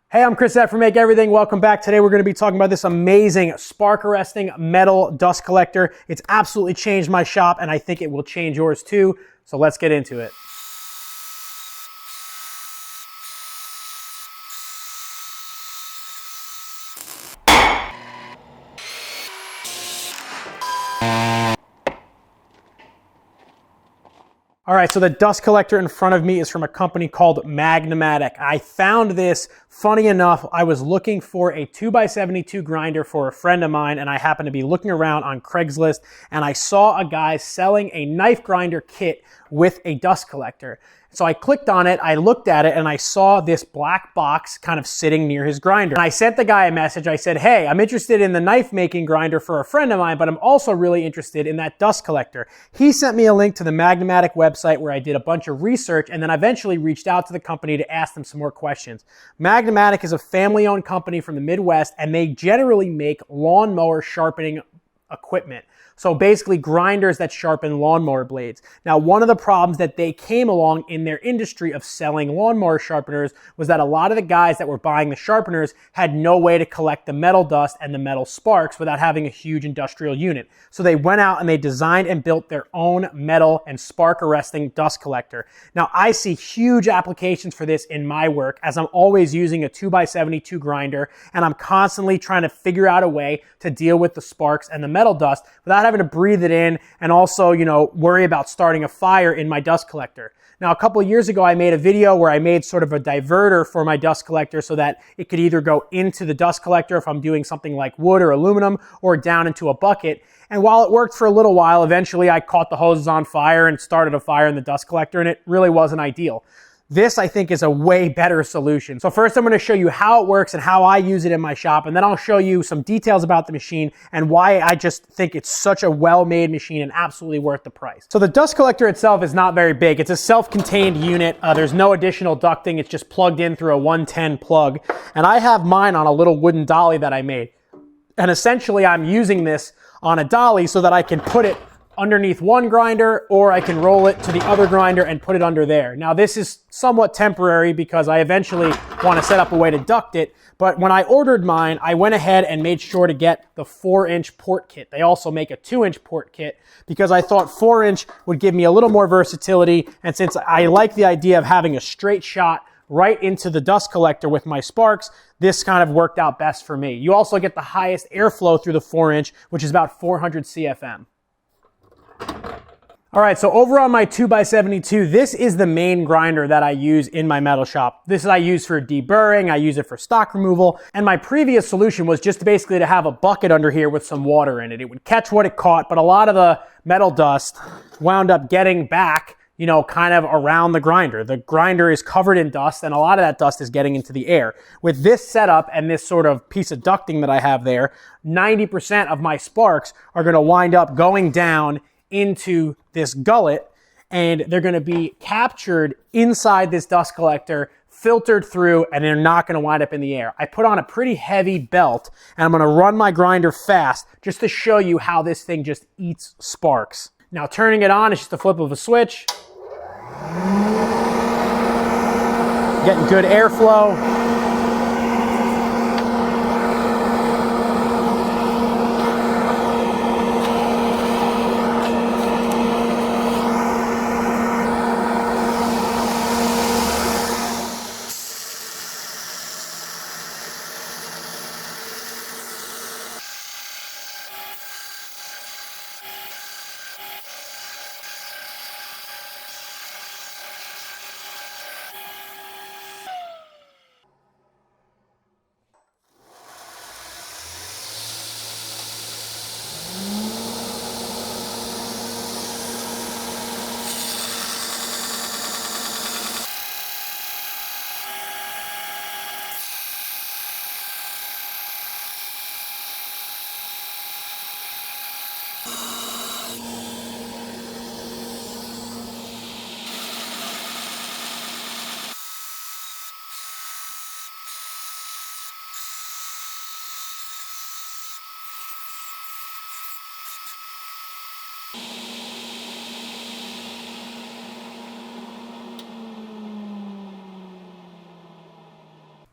Hey, I'm Chris at Make Everything. Welcome back. Today we're going to be talking about this amazing spark arresting metal dust collector. It's absolutely changed my shop and I think it will change yours too. So let's get into it. All right, so the dust collector in front of me is from a company called Magna-Matic. I found this, funny enough, I was looking for a 2x72 grinder for a friend of mine, and I happened to be looking around on Craigslist, and I saw a guy selling a knife grinder kit with a dust collector. So I clicked on it, I looked at it, and I saw this black box kind of sitting near his grinder. And I sent the guy a message. I said, hey, I'm interested in the knife making grinder for a friend of mine, but I'm also really interested in that dust collector. He sent me a link to the Magna-Matic website where I did a bunch of research and then eventually reached out to the company to ask them some more questions. Magna-Matic is a family-owned company from the Midwest, and they generally make lawnmower sharpening equipment. So basically grinders that sharpen lawnmower blades. Now, one of the problems that they came along in their industry of selling lawnmower sharpeners was that a lot of the guys that were buying the sharpeners had no way to collect the metal dust and the metal sparks without having a huge industrial unit. So they went out and they designed and built their own metal and spark arresting dust collector. Now, I see huge applications for this in my work as I'm always using a 2x72 grinder and I'm constantly trying to figure out a way to deal with the sparks and the metal dust without having to breathe it in and also, worry about starting a fire in my dust collector. Now, a couple of years ago, I made a video where I made sort of a diverter for my dust collector so that it could either go into the dust collector if I'm doing something like wood or aluminum or down into a bucket. And while it worked for a little while, eventually I caught the hoses on fire and started a fire in the dust collector, and it really wasn't ideal. This, I think, is a way better solution. So first I'm going to show you how it works and how I use it in my shop, and then I'll show you some details about the machine and why I just think it's such a well-made machine and absolutely worth the price. So the dust collector itself is not very big. It's a self-contained unit. There's no additional ducting. It's just plugged in through a 110 plug. And I have mine on a little wooden dolly that I made. And essentially I'm using this on a dolly so that I can put it underneath one grinder, or I can roll it to the other grinder and put it under there. Now this is somewhat temporary because I eventually want to set up a way to duct it, but when I ordered mine, I went ahead and made sure to get the 4-inch port kit. They also make a 2-inch port kit because I thought 4-inch would give me a little more versatility, and since I like the idea of having a straight shot right into the dust collector with my sparks, this kind of worked out best for me. You also get the highest airflow through the 4-inch, which is about 400 CFM. All right, so over on my 2x72, this is the main grinder that I use in my metal shop. This I use for deburring, I use it for stock removal, and my previous solution was just basically to have a bucket under here with some water in it. It would catch what it caught, but a lot of the metal dust wound up getting back, kind of around the grinder. The grinder is covered in dust, and a lot of that dust is getting into the air. With this setup and this sort of piece of ducting that I have there, 90% of my sparks are going to wind up going down into this gullet, and they're going to be captured inside this dust collector, filtered through, and they're not going to wind up in the air. I put on a pretty heavy belt, and I'm going to run my grinder fast just to show you how this thing just eats sparks. Now turning it on is just a flip of a switch. Getting good airflow.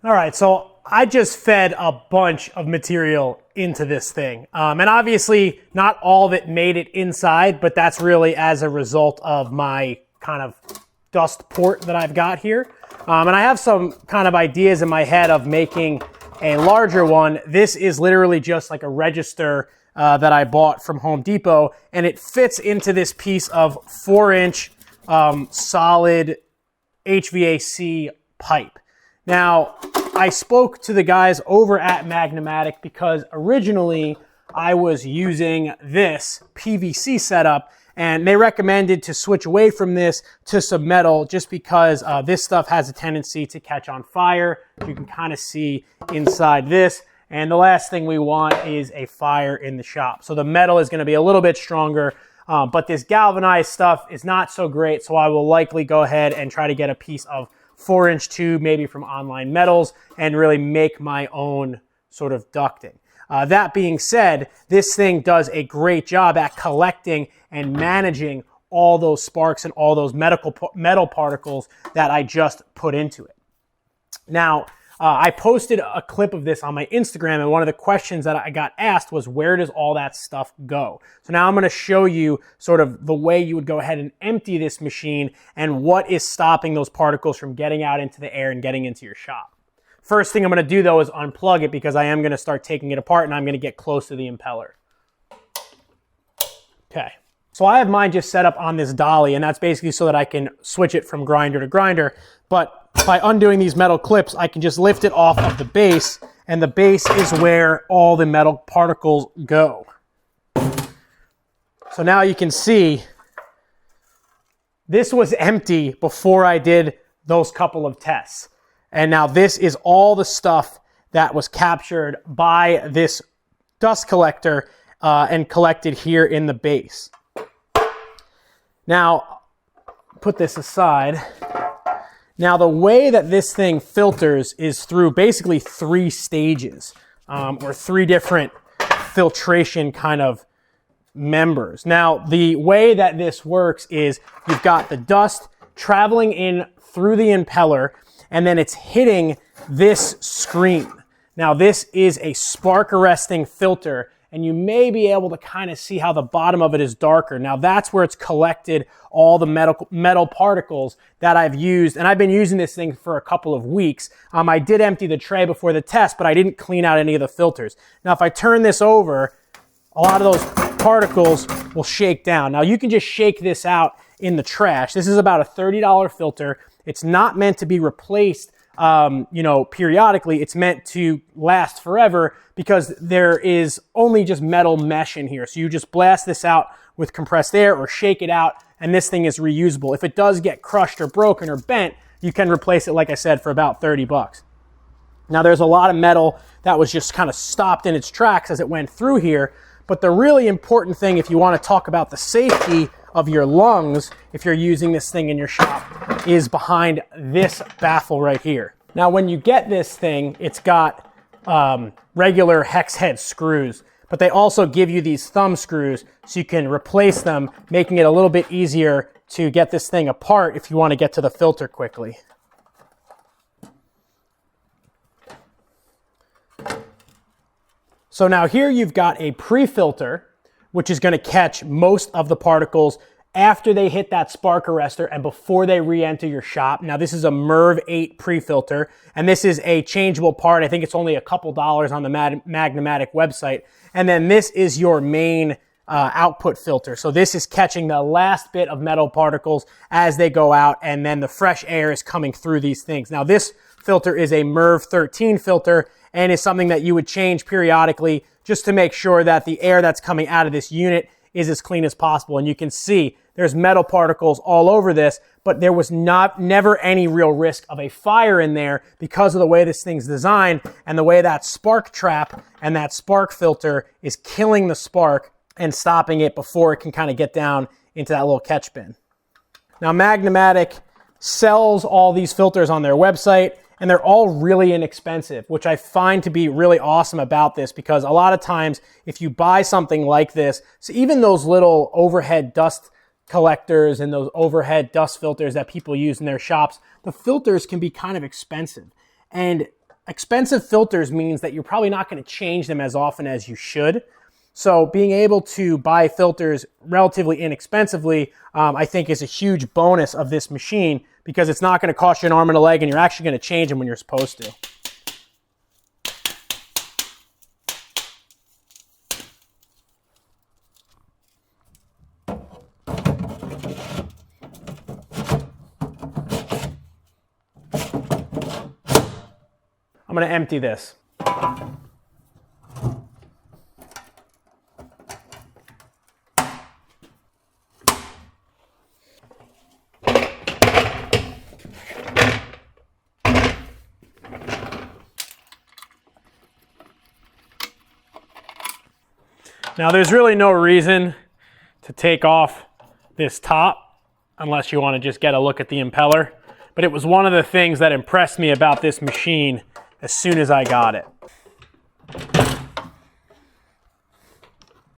All right, so I just fed a bunch of material into this thing. And obviously not all of it made it inside, but that's really as a result of my kind of dust port that I've got here. And I have some kind of ideas in my head of making a larger one. This is literally just like a register that I bought from Home Depot, and it fits into this piece of 4-inch solid HVAC pipe. Now, I spoke to the guys over at Magna-Matic because originally I was using this PVC setup, and they recommended to switch away from this to some metal just because this stuff has a tendency to catch on fire. You can kind of see inside this. And the last thing we want is a fire in the shop. So the metal is going to be a little bit stronger, but this galvanized stuff is not so great. So I will likely go ahead and try to get a piece of 4-inch tube, maybe from Online Metals, and really make my own sort of ducting. That being said, this thing does a great job at collecting and managing all those sparks and all those metal particles that I just put into it. Now, I posted a clip of this on my Instagram, and one of the questions that I got asked was, where does all that stuff go? So now I'm going to show you sort of the way you would go ahead and empty this machine and what is stopping those particles from getting out into the air and getting into your shop. First thing I'm going to do, though, is unplug it because I am going to start taking it apart, and I'm going to get close to the impeller. Okay. So I have mine just set up on this dolly, and that's basically so that I can switch it from grinder to grinder. But by undoing these metal clips, I can just lift it off of the base, and the base is where all the metal particles go. So now you can see this was empty before I did those couple of tests. And now this is all the stuff that was captured by this dust collector and collected here in the base. Now, put this aside. Now, the way that this thing filters is through basically 3 stages, or 3 different filtration kind of members. Now, the way that this works is you've got the dust traveling in through the impeller, and then it's hitting this screen. Now, this is a spark arresting filter, and you may be able to kind of see how the bottom of it is darker. Now, that's where it's collected all the metal particles that I've used, and I've been using this thing for a couple of weeks. I did empty the tray before the test, but I didn't clean out any of the filters. Now, if I turn this over, a lot of those particles will shake down. Now, you can just shake this out in the trash. This is about a $30 filter. It's not meant to be replaced periodically. It's meant to last forever because there is only just metal mesh in here. So you just blast this out with compressed air or shake it out, and this thing is reusable. If it does get crushed or broken or bent, you can replace it, like I said, for about 30 bucks. Now, there's a lot of metal that was just kind of stopped in its tracks as it went through here, but the really important thing, if you want to talk about the safety of your lungs, if you're using this thing in your shop, is behind this baffle right here. Now, when you get this thing, it's got regular hex head screws, but they also give you these thumb screws so you can replace them, making it a little bit easier to get this thing apart if you want to get to the filter quickly. So now here you've got a pre-filter, which is going to catch most of the particles after they hit that spark arrestor and before they re-enter your shop. Now, this is a MERV 8 pre-filter, and this is a changeable part. I think it's only a couple dollars on the Magna-Matic website. And then this is your main output filter. So this is catching the last bit of metal particles as they go out, and then the fresh air is coming through these things. Now, this filter is a MERV 13 filter and is something that you would change periodically just to make sure that the air that's coming out of this unit is as clean as possible. And you can see there's metal particles all over this, but there was never any real risk of a fire in there because of the way this thing's designed and the way that spark trap and that spark filter is killing the spark and stopping it before it can kind of get down into that little catch bin. Now, Magna-Matic sells all these filters on their website, and they're all really inexpensive, which I find to be really awesome about this, because a lot of times if you buy something like this, so even those little overhead dust collectors and those overhead dust filters that people use in their shops, the filters can be kind of expensive. And expensive filters means that you're probably not going to change them as often as you should. So being able to buy filters relatively inexpensively, I think is a huge bonus of this machine, because it's not going to cost you an arm and a leg, and you're actually going to change them when you're supposed to. I'm going to empty this. Now, there's really no reason to take off this top unless you want to just get a look at the impeller, but it was one of the things that impressed me about this machine as soon as I got it.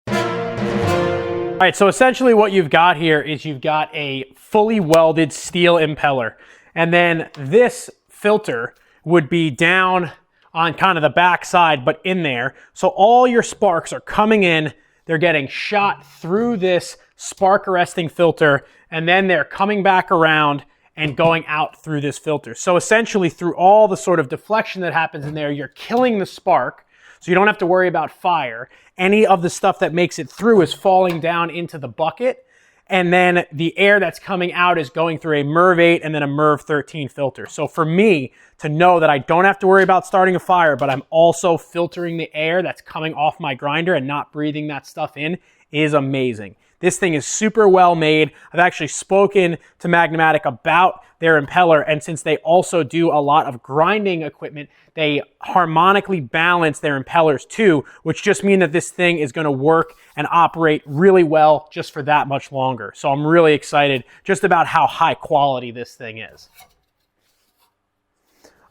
All right, so essentially what you've got here is you've got a fully welded steel impeller, and then this filter would be down on kind of the back side, but in there. So all your sparks are coming in, they're getting shot through this spark arresting filter, and then they're coming back around and going out through this filter. So essentially, through all the sort of deflection that happens in there, you're killing the spark, so you don't have to worry about fire. Any of the stuff that makes it through is falling down into the bucket, and then the air that's coming out is going through a MERV 8 and then a MERV 13 filter. So for me, to know that I don't have to worry about starting a fire, but I'm also filtering the air that's coming off my grinder and not breathing that stuff in, is amazing. This thing is super well made. I've actually spoken to Magna-Matic about their impeller, and since they also do a lot of grinding equipment, they harmonically balance their impellers too, which just mean that this thing is going to work and operate really well just for that much longer. So I'm really excited just about how high quality this thing is.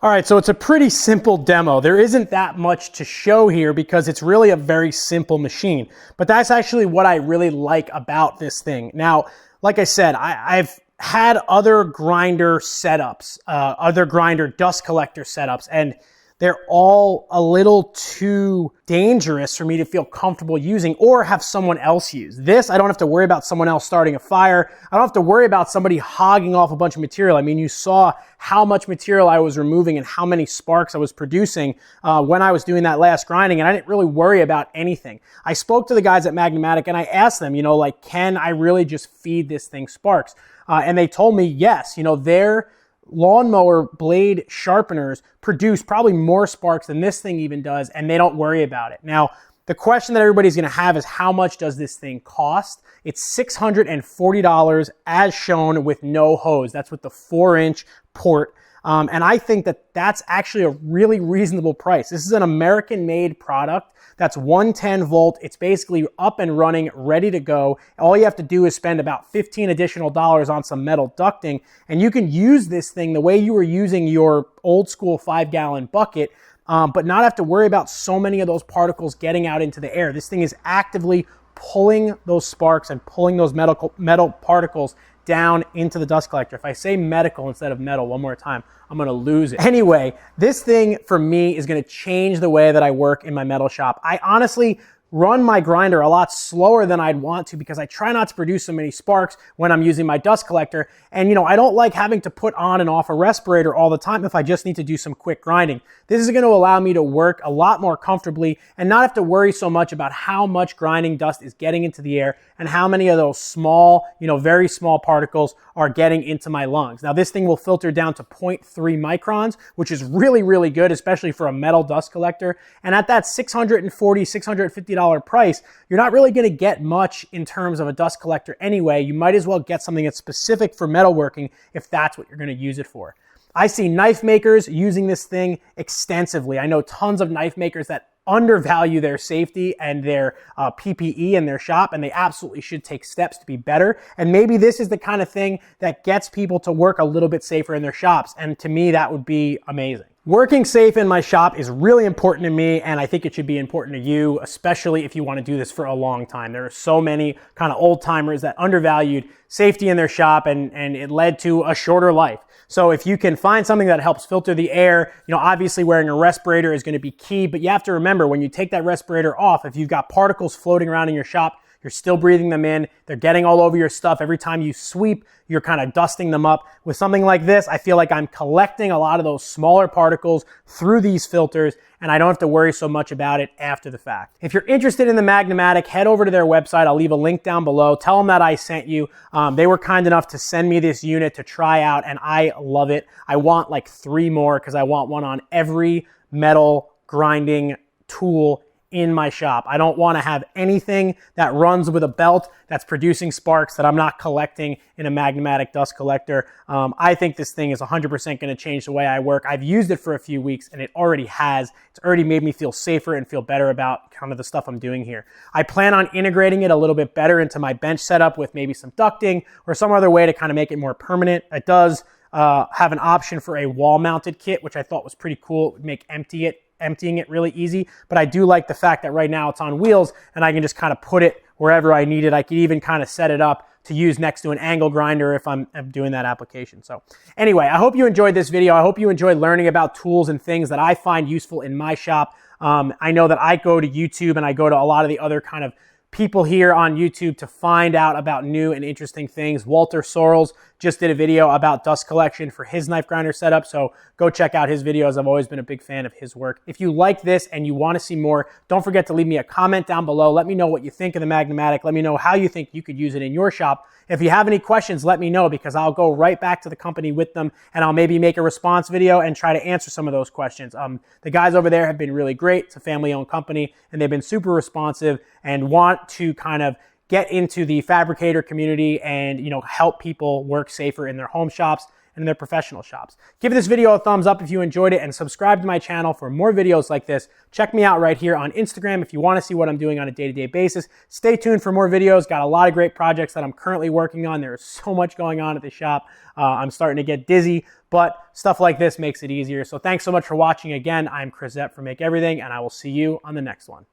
All right, so it's a pretty simple demo. There isn't that much to show here because it's really a very simple machine, but that's actually what I really like about this thing. Now, like I said, I've had other grinder setups, other grinder dust collector setups, and they're all a little too dangerous for me to feel comfortable using or have someone else use. This, I don't have to worry about someone else starting a fire. I don't have to worry about somebody hogging off a bunch of material. I mean, you saw how much material I was removing and how many sparks I was producing when I was doing that last grinding, and I didn't really worry about anything. I spoke to the guys at Magna-Matic and I asked them, like, can I really just feed this thing sparks? And they told me yes. Their lawnmower blade sharpeners produce probably more sparks than this thing even does, and they don't worry about it. Now, the question that everybody's going to have is, how much does this thing cost? It's $640 as shown with no hose. That's with the 4-inch port. And I think that that's actually a really reasonable price. This is an American-made product. That's 110 volt. It's basically up and running, ready to go. All you have to do is spend about $15 additional on some metal ducting, and you can use this thing the way you were using your old school 5-gallon bucket, but not have to worry about so many of those particles getting out into the air. This thing is actively pulling those sparks and pulling those metal particles down into the dust collector. If I say medical instead of metal one more time, I'm going to lose it. Anyway, this thing for me is going to change the way that I work in my metal shop. I honestly run my grinder a lot slower than I'd want to because I try not to produce so many sparks when I'm using my dust collector. And I don't like having to put on and off a respirator all the time if I just need to do some quick grinding. This is going to allow me to work a lot more comfortably and not have to worry so much about how much grinding dust is getting into the air and how many of those small, very small particles are getting into my lungs. Now, this thing will filter down to 0.3 microns, which is really, really good, especially for a metal dust collector. And at that $640, $650 price, you're not really going to get much in terms of a dust collector anyway. You might as well get something that's specific for metalworking if that's what you're going to use it for. I see knife makers using this thing extensively. I know tons of knife makers that undervalue their safety and their PPE in their shop, and they absolutely should take steps to be better. And maybe this is the kind of thing that gets people to work a little bit safer in their shops. And to me, that would be amazing. Working safe in my shop is really important to me, and I think it should be important to you, especially if you want to do this for a long time. There are so many kind of old timers that undervalued safety in their shop, and it led to a shorter life. So if you can find something that helps filter the air, obviously wearing a respirator is going to be key, but you have to remember when you take that respirator off, if you've got particles floating around in your shop, you're still breathing them in. They're getting all over your stuff. Every time you sweep, you're kind of dusting them up. With something like this, I feel like I'm collecting a lot of those smaller particles through these filters, and I don't have to worry so much about it after the fact. If you're interested in the Magna-Matic, head over to their website. I'll leave a link down below. Tell them that I sent you. They were kind enough to send me this unit to try out, and I love it. I want like 3 more because I want one on every metal grinding tool in my shop. I don't want to have anything that runs with a belt that's producing sparks that I'm not collecting in a Magna-Matic dust collector. I think this thing is 100% going to change the way I work. I've used it for a few weeks and it already has. It's already made me feel safer and feel better about kind of the stuff I'm doing here. I plan on integrating it a little bit better into my bench setup with maybe some ducting or some other way to kind of make it more permanent. It does have an option for a wall-mounted kit, which I thought was pretty cool. It would make emptying it really easy, but I do like the fact that right now it's on wheels and I can just kind of put it wherever I need it. I could even kind of set it up to use next to an angle grinder if I'm doing that application. So anyway, I hope you enjoyed this video. I hope you enjoyed learning about tools and things that I find useful in my shop. I know that I go to YouTube and I go to a lot of the other kind of people here on YouTube to find out about new and interesting things. Walter Sorrells just did a video about dust collection for his knife grinder setup, so go check out his videos. I've always been a big fan of his work. If you like this and you want to see more, don't forget to leave me a comment down below. Let me know what you think of the Magna-Matic. Let me know how you think you could use it in your shop. If you have any questions, let me know because I'll go right back to the company with them and I'll maybe make a response video and try to answer some of those questions. The guys over there have been really great. It's a family-owned company and they've been super responsive and want to kind of get into the fabricator community and help people work safer in their home shops and in their professional shops. Give this video a thumbs up if you enjoyed it and subscribe to my channel for more videos like this. Check me out right here on Instagram if you want to see what I'm doing on a day-to-day basis. Stay tuned for more videos. Got a lot of great projects that I'm currently working on. There is so much going on at the shop. I'm starting to get dizzy, but stuff like this makes it easier. So thanks so much for watching again. I'm Chris Zepp from Make Everything, and I will see you on the next one.